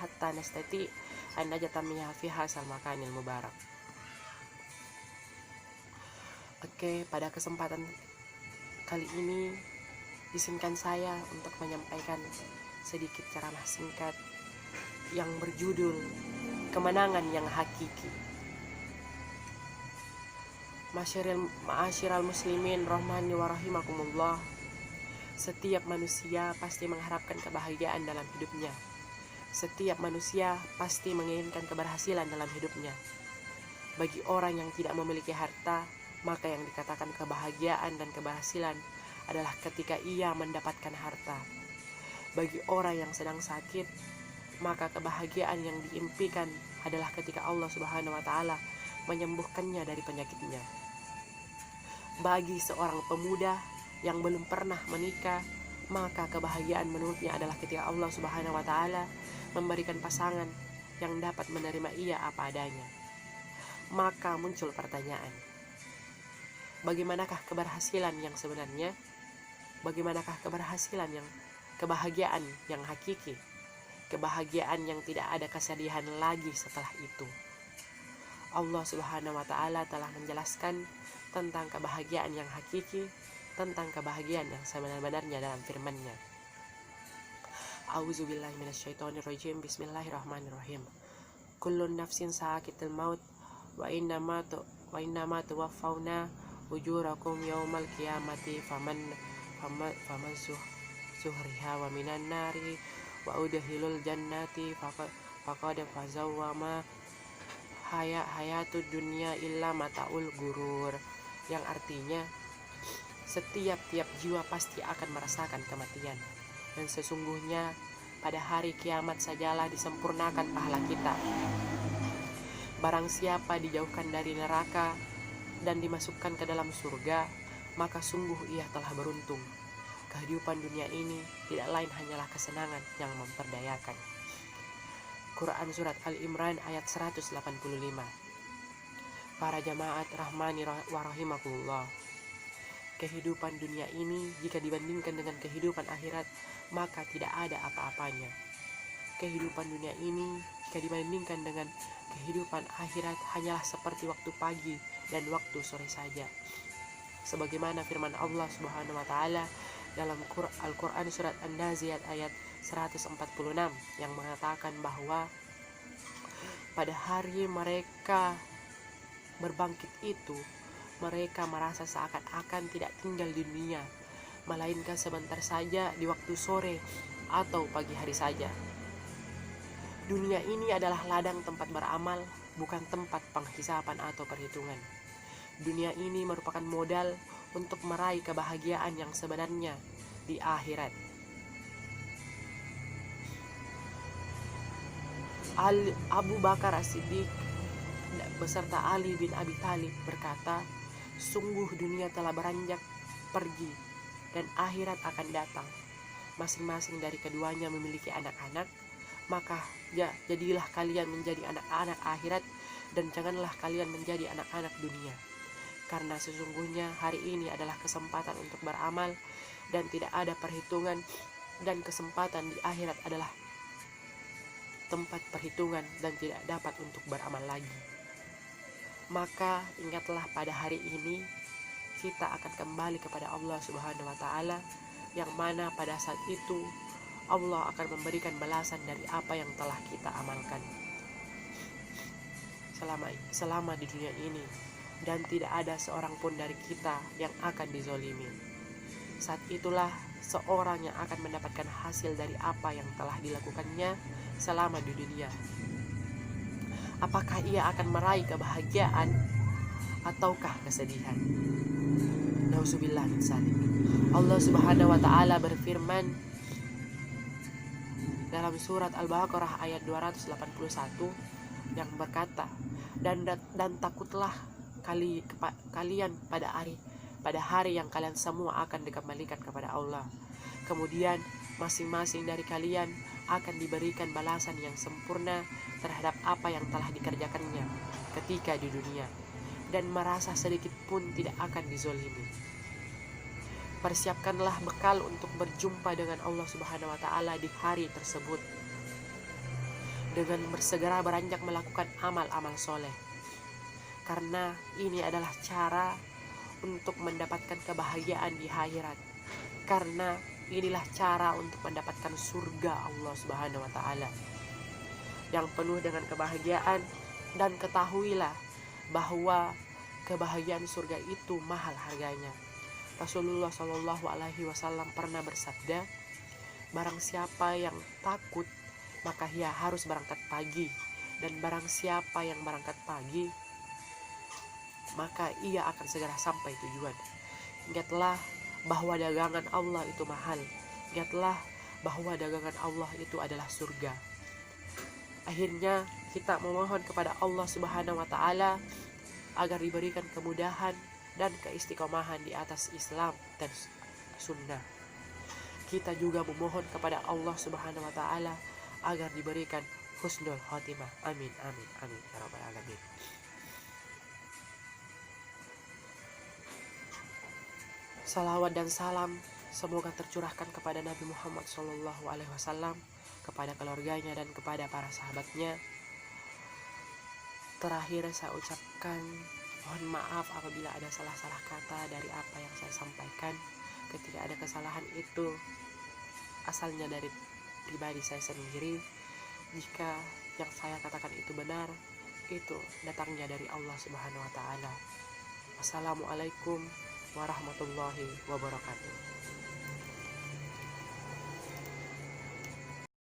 hatta nastati an najatamiha fi hasal makanil mubarak. Oke, pada kesempatan kali ini izinkan saya untuk menyampaikan sedikit ceramah singkat yang berjudul Kemenangan yang Hakiki. Ma'asyiral muslimin rahmani wa rahimakumullah. Setiap manusia pasti mengharapkan kebahagiaan dalam hidupnya. Setiap manusia pasti menginginkan keberhasilan dalam hidupnya. Bagi orang yang tidak memiliki harta, maka yang dikatakan kebahagiaan dan keberhasilan adalah ketika ia mendapatkan harta. Bagi orang yang sedang sakit, maka kebahagiaan yang diimpikan adalah ketika Allah Subhanahu wa taala menyembuhkannya dari penyakitnya. Bagi seorang pemuda yang belum pernah menikah, maka kebahagiaan menurutnya adalah ketika Allah Subhanahu wa taala memberikan pasangan yang dapat menerima ia apa adanya. Maka muncul pertanyaan, bagaimanakah keberhasilan yang sebenarnya? Bagaimanakah kebahagiaan yang hakiki? Kebahagiaan yang tidak ada kesedihan lagi setelah itu. Allah Subhanahu wa taala telah menjelaskan tentang kebahagiaan yang hakiki, tentang kebahagiaan yang sebenar-benarnya dalam firman-Nya. A'udzubillahi minasyaitonirrajim. Bismillahirrahmanirrahim. Kullun nafsin sa'iqatul maut wa innama tuwaffawna ujurakum yaumal qiyamati faman zuhriha wa minan nari wa udkhilul jannati faqad fazaw ma hayatud dunya illa mataul gurur, yang artinya setiap jiwa pasti akan merasakan kematian, dan sesungguhnya pada hari kiamat sajalah disempurnakan pahala kita. Barang siapa dijauhkan dari neraka dan dimasukkan ke dalam surga, maka sungguh ia telah beruntung. Kehidupan dunia ini tidak lain hanyalah kesenangan yang memperdayakan. Quran Surat Al-Imran ayat 185. Para jamaat rahmani wa rahimakumullah. Kehidupan dunia ini jika dibandingkan dengan kehidupan akhirat, maka tidak ada apa-apanya. Kehidupan dunia ini jika dibandingkan dengan kehidupan akhirat hanyalah seperti waktu pagi dan waktu sore saja. Sebagaimana firman Allah Subhanahu wa taala dalam Al-Qur'an surat An-Nazi'at ayat 146 yang mengatakan bahwa pada hari mereka berbangkit itu, mereka merasa seakan-akan tidak tinggal di dunia, melainkan sebentar saja di waktu sore atau pagi hari saja. Dunia ini adalah ladang tempat beramal, bukan tempat penghisapan atau perhitungan. Dunia ini merupakan modal untuk meraih kebahagiaan yang sebenarnya di akhirat. Abu Bakar As-Siddiq beserta Ali bin Abi Thalib berkata, sungguh dunia telah beranjak pergi dan akhirat akan datang. Masing-masing dari keduanya memiliki anak-anak, maka jadilah kalian menjadi anak-anak akhirat dan janganlah kalian menjadi anak-anak dunia. Karena sesungguhnya hari ini adalah kesempatan untuk beramal dan tidak ada perhitungan, dan kesempatan di akhirat adalah tempat perhitungan dan tidak dapat untuk beramal lagi. Maka ingatlah pada hari ini kita akan kembali kepada Allah Subhanahu wa taala, yang mana pada saat itu Allah akan memberikan balasan dari apa yang telah kita amalkan selama di dunia ini, dan tidak ada seorang pun dari kita yang akan dizolimi. Saat itulah seorang yang akan mendapatkan hasil dari apa yang telah dilakukannya selama di dunia. Apakah ia akan meraih kebahagiaan ataukah kesedihan? Nauzubillah min dzalik. Allah Subhanahu wa taala berfirman dalam surat Al-Baqarah ayat 281 yang berkata, dan takutlah kalian pada hari yang kalian semua akan dikembalikan kepada Allah. Kemudian masing-masing dari kalian akan diberikan balasan yang sempurna terhadap apa yang telah dikerjakannya ketika di dunia, dan merasa sedikit pun tidak akan dizolimi. Persiapkanlah bekal untuk berjumpa dengan Allah Subhanahu wa taala di hari tersebut. dengan bersegera beranjak melakukan amal-amal soleh. Karena ini adalah cara untuk mendapatkan kebahagiaan di akhirat. Karena inilah cara untuk mendapatkan surga Allah Subhanahu wa taala yang penuh dengan kebahagiaan. Dan ketahuilah bahwa kebahagiaan surga itu mahal harganya. Rasulullah Shallallahu alaihi wasallam pernah bersabda, barang siapa yang takut maka ia harus berangkat pagi, dan barang siapa yang berangkat pagi maka ia akan segera sampai tujuan. Ingatlah bahwa dagangan Allah itu mahal. Ingatlah bahwa dagangan Allah itu adalah surga. Akhirnya kita memohon kepada Allah Subhanahu wa taala agar diberikan kemudahan dan keistiqomahan di atas Islam dan sunnah. Kita juga memohon kepada Allah Subhanahu wa taala agar diberikan husnul khotimah. Amin amin amin ya rabbal alamin. Salawat dan salam semoga tercurahkan kepada Nabi Muhammad SAW, kepada keluarganya dan kepada para sahabatnya. Terakhir saya ucapkan mohon maaf apabila ada salah-salah kata dari apa yang saya sampaikan. Ketika ada kesalahan itu asalnya dari pribadi saya sendiri. Jika yang saya katakan itu benar, itu datangnya dari Allah Subhanahu wa taala. Wassalamualaikum warahmatullahi wabarakatuh.